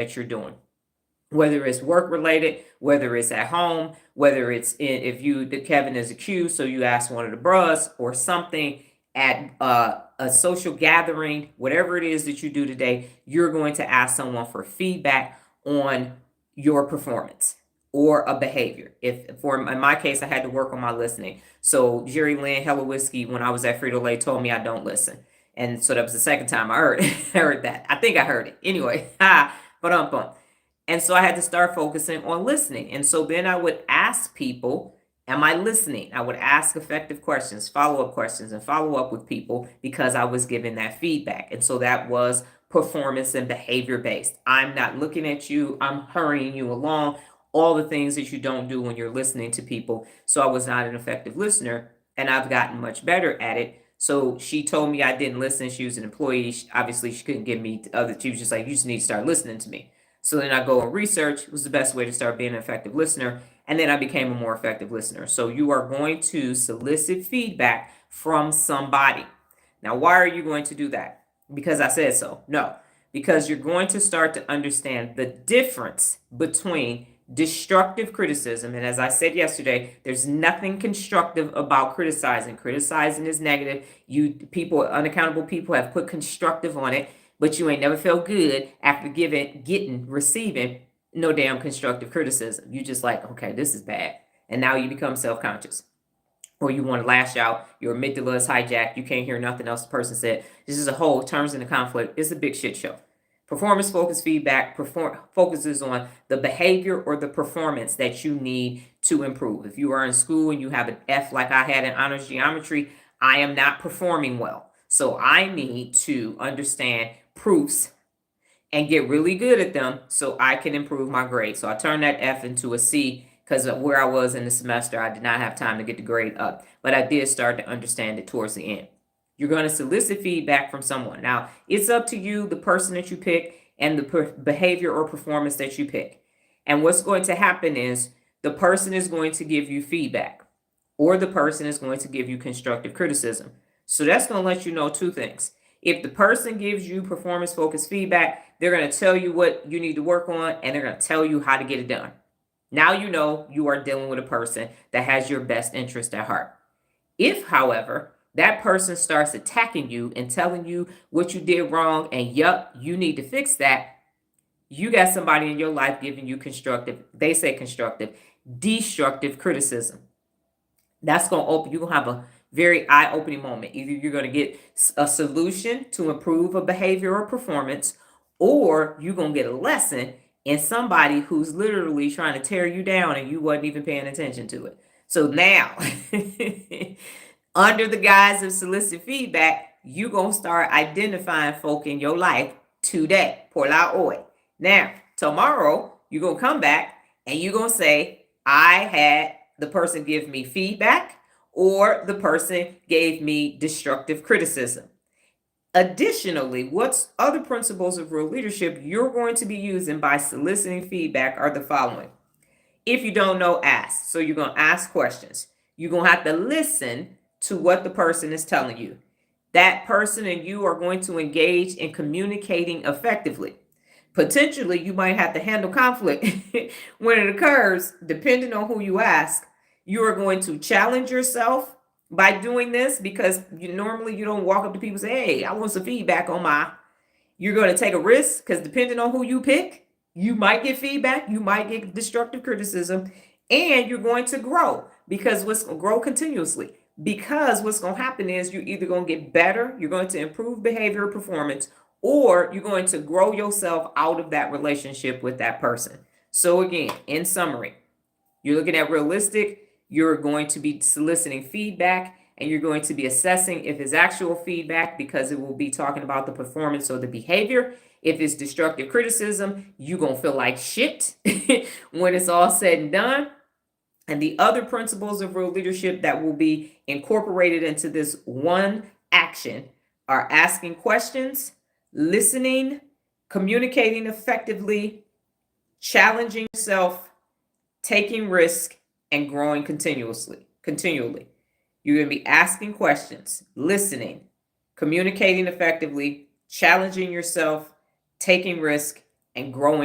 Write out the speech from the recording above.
that you're doing, whether it's work related, whether it's at home, whether it's if Kevin is accused, so you ask one of the bros or something at a social gathering, whatever it is that you do today, you're going to ask someone for feedback on your performance or a behavior. In my case, I had to work on my listening. So Jerry Lynn Hella Whiskey, when I was at Frito-Lay, told me I don't listen. And so that was the second time I heard it. Heard that. I think I heard it. Anyway, but and so I had to start focusing on listening. And so then I would ask people, am I listening? I would ask effective questions, follow-up questions, and follow up with people because I was given that feedback. And so that was performance and behavior based. I'm not looking at you, I'm hurrying you along, all the things that you don't do when you're listening to people. So I was not an effective listener, and I've gotten much better at it. So she told me I didn't listen. She was an employee. Obviously, she couldn't give me other. She was just like, you just need to start listening to me. So then I go and research. It was the best way to start being an effective listener. And then I became a more effective listener. So you are going to solicit feedback from somebody. Now, why are you going to do that? Because I said so? No, because you're going to start to understand the difference between destructive criticism. And as I said yesterday, there's nothing constructive about criticizing. Criticizing is negative. Unaccountable people have put constructive on it, but you ain't never felt good after receiving no damn constructive criticism. You just like, okay, this is bad. And now you become self-conscious. Or you want to lash out, your amygdala is hijacked, you can't hear nothing else the person said. This is a whole turns into conflict. It's a big shit show. Performance-focused feedback focuses on the behavior or the performance that you need to improve. If you are in school and you have an F like I had in honors geometry, I am not performing well. So I need to understand proofs and get really good at them so I can improve my grade. So I turned that F into a C because of where I was in the semester. I did not have time to get the grade up, but I did start to understand it towards the end. You're going to solicit feedback from someone. Now, it's up to you, the person that you pick, and the behavior or performance that you pick. And what's going to happen is the person is going to give you feedback, or the person is going to give you constructive criticism. So that's going to let you know two things. If the person gives you performance-focused feedback, they're going to tell you what you need to work on, and they're going to tell you how to get it done. Now you know you are dealing with a person that has your best interest at heart. If, however, that person starts attacking you and telling you what you did wrong and yup, you need to fix that, you got somebody in your life giving you destructive criticism. That's going to open, you're going to have a very eye-opening moment. Either you're going to get a solution to improve a behavior or performance, or you're going to get a lesson in somebody who's literally trying to tear you down and you wasn't even paying attention to it. So now, under the guise of solicit feedback, you're going to start identifying folk in your life today. Por la hoy. Now, tomorrow, you're going to come back and you're going to say, I had the person give me feedback, or the person gave me destructive criticism. Additionally, what's other principles of real leadership you're going to be using by soliciting feedback are the following. If you don't know, ask. So you're going to ask questions. You're going to have to listen to what the person is telling you. That person and you are going to engage in communicating effectively. Potentially, you might have to handle conflict when it occurs, depending on who you ask. You are going to challenge yourself by doing this, because you don't walk up to people and say, hey, I want some feedback on my. You're going to take a risk, because depending on who you pick, you might get feedback, you might get destructive criticism, and you're going to grow grow continuously. Because what's going to happen is you're either going to get better, you're going to improve behavior or performance, or you're going to grow yourself out of that relationship with that person. So again, in summary, you're looking at realistic, you're going to be soliciting feedback, and you're going to be assessing if it's actual feedback, because it will be talking about the performance or the behavior. If it's destructive criticism, you're going to feel like shit when it's all said and done. And the other principles of real leadership that will be incorporated into this one action are asking questions, listening, communicating effectively, challenging yourself, taking risk, and growing continually. You're going to be asking questions, listening, communicating effectively, challenging yourself, taking risk, and growing